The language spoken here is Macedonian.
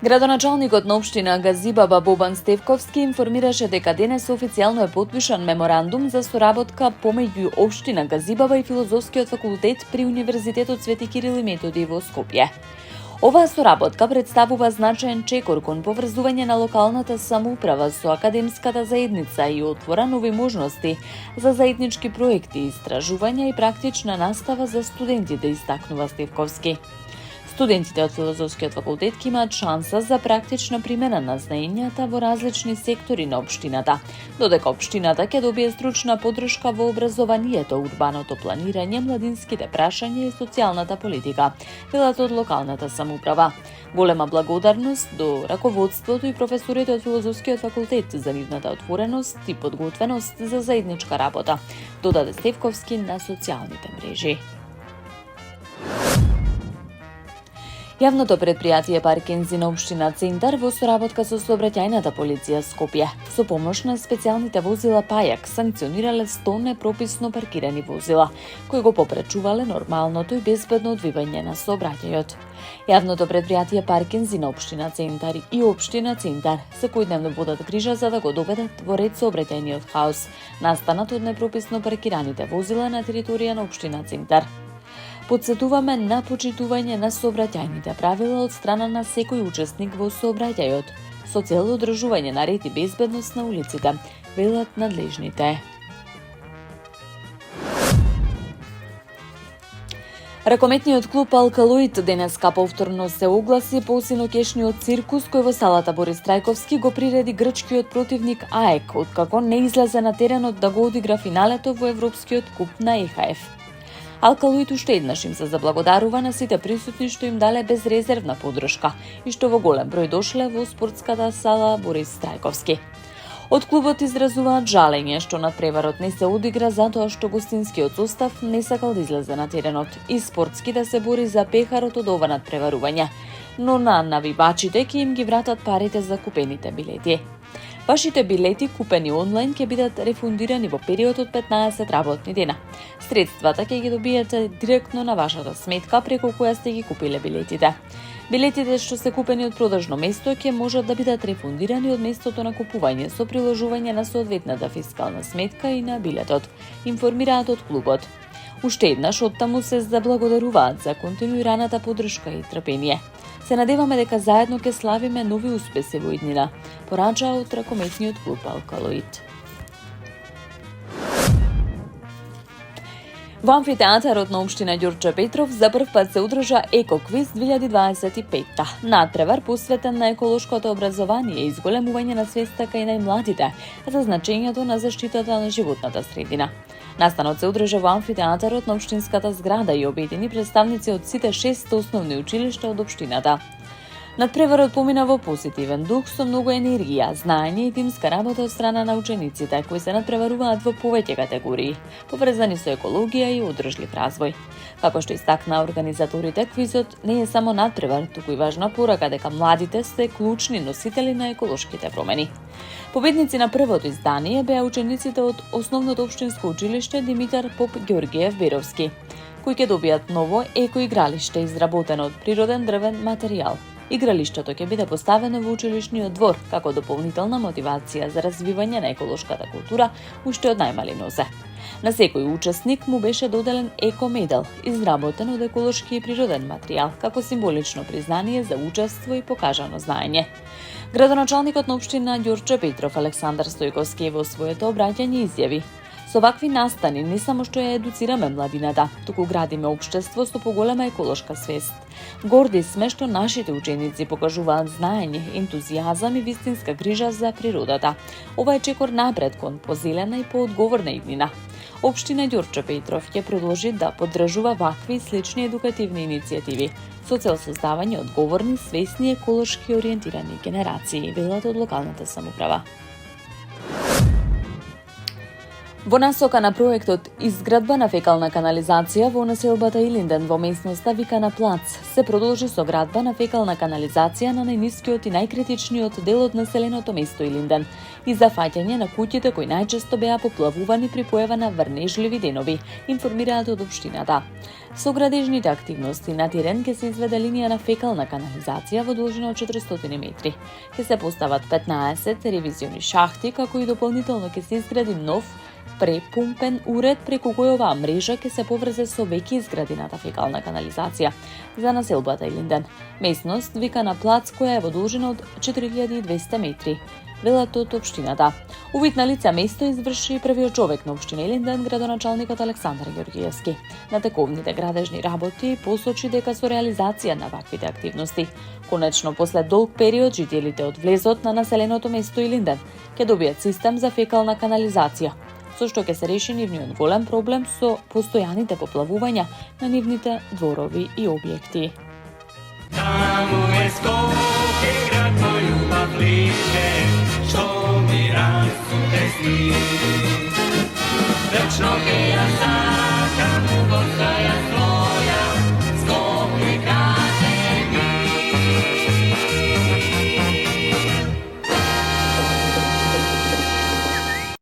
Градоначалникот на општина Газибаба Бобан Стевковски информираше дека денес официјално е потпишан меморандум за соработка помеѓу општина Газибаба и Филозофскиот факултет при Универзитетот Свети Кирил и Методи во Скопје. Оваа соработка представува значаен чекор кон поврзување на локалната самоуправа со академската заедница и отвора нови можности за заеднички проекти, истражувања и практична настава за студентите, истакнува Стевковски. Студентите од Филозофскиот факултет ќе имаат шанса за практична примена на знаењата во различни сектори на општината, додека општината ќе добие стручна поддршка во образованието, урбаното планирање, младинските прашања и социјалната политика, велат од локалната самоуправа. Голема благодарност до раководството и професорите од Филозофскиот факултет за нивната отвореност и подготвеност за заедничка работа, додаде Стевковски на социјалните мрежи. Јавното предпријатие Паркинзи на општина Центар во соработка со сообраќајната полиција Скопје со помош на специјалните возила Пајак санкционирале 100 непрописно паркирани возила, кои го попречувале нормалното и безбедно одвивање на сообраќајот. Јавното предпријатие Паркинзи на општина Центар и општина Центар секојдневно водат грижа за да го доведат во ред сообраќајниот хаос, настанат од непрописно паркираните возила на територија на општина Центар. Подсетуваме на почитување на сообраќајните правила од страна на секој учесник во сообраќајот, со цел одржување на ред и безбедност на улиците, велат надлежните. Ракометниот клуб Алкалоид денеска повторно се огласи по синокешниот циркус кој во салата Борис Трајковски го приреди грчкиот противник АЕК, откако не излезе на теренот да го одигра финалето во Европскиот куп на ЕХФ. Алкалоид уште еднаш им се заблагодарува на сите присутни што им дале безрезервна поддршка и што во голем број дошле во спортската сала Борис Трајковски. Од клубот изразуваат жалење што надпреварот не се одигра затоа што гостинскиот состав не сакал да излезе на теренот и спортски да се бори за пехарот од ова надпреварување, но на навивачите ќе им ги вратат парите за купените билети. Вашите билети купени онлайн ќе бидат рефундирани во период од 15 работни дена. Средствата ќе ги добиете директно на вашата сметка преку која сте ги купиле билетите. Билетите што се купени од продажно место ќе можат да бидат рефундирани од местото на купување со приложување на соодветната фискална сметка и на билетот, информираат од клубот. Уште еднаш оттаму се заблагодаруваат за континуираната поддршка и трпение. Се надеваме дека заедно ќе славиме нови успеси во иднина, порача од ракометниот клуб Алкалоид. Во амфитеатарот на општина Ѓорче Петров за прв пат се одржа Екоквиз 2025. Надпревар посветен на еколошкото образование и зголемување на свеста кај најмладите за значењето на заштитата на животната средина. Настанот се одржа во амфитеатарот на општинската зграда и обедини представници од сите 6 основни училишта од општината. Надпреварот помина во позитивен дух со многу енергија, знаење и тимска работа од страна на учениците, кои се надпреваруваат во повеќе категории, поврзани со екологија и одржлив развој. Како што истакна организаторите, квизот не е само надпревар, туку и важна порака дека младите се клучни носители на еколошките промени. Победници на првото издание беа учениците од Основното општинско училиште Димитар Поп Ѓоргиев Беровски, кои ќе добијат ново екоигралиште изработено од природен дрвен материјал. Игралиштето ќе биде поставено во училишниот двор како дополнителна мотивација за развивање на еколошката култура уште од најмали нозе. На секој учесник му беше доделен екомедал, изработен од еколошки и природен материјал, како символично признание за учество и покажано знаење. Градоначалникот на општина Ѓорче Петров Александар Стојковски во своето обраќање изјави: со вакви настани не само што ја едуцираме младината, туку градиме општество со поголема еколошка свест. Горди сме што нашите ученици покажуваат знаење, ентузијазам и вистинска грижа за природата. Ова е чекор напред кон позелена и поодговорна иднина. Општина Ѓорче Петров ќе продолжи да поддржува вакви и слични едукативни иницијативи со цел создавање одговорни, свесни, еколошки ориентирани генерации, велат од локалната самоуправа. Во насока на проектот изградба на фекална канализација во населбата Илинден во местноста Викана Плац се продолжи со градба на фекална канализација на најнискиот и најкритичниот дел од населеното место Илинден и зафаќање на куќите кои најчесто беа поплавувани при појава на врнежливи денови, информираат од општината. Со градежните активности на терен ќе се изведе линија на фекална канализација во должина од 400 метри. Ќе се постават 15 ревизиони шахти, како и дополнително ќе се изгради нов препумпен уред преку кој оваа мрежа ќе се поврзе со веќе изградената фекална канализација за населбата Илинден. Местност Викана Плац која е во должина од 4200 метри. Велат од општината. Увид на лице место изврши првиот човек на општина Илинден, градоначалникот Александар Ѓорѓиевски. На тековните градежни работи посочи дека со реализација на ваквите активности, конечно после долг период жителите од влезот на населеното место Илинден ќе добијат систем за фекална канализација, со што ќе се реши нивниот голем проблем со постојаните поплавувања на нивните дворови и објекти. Таму е Скопје, град мој љубав лише, што ми расуте сни. Вечно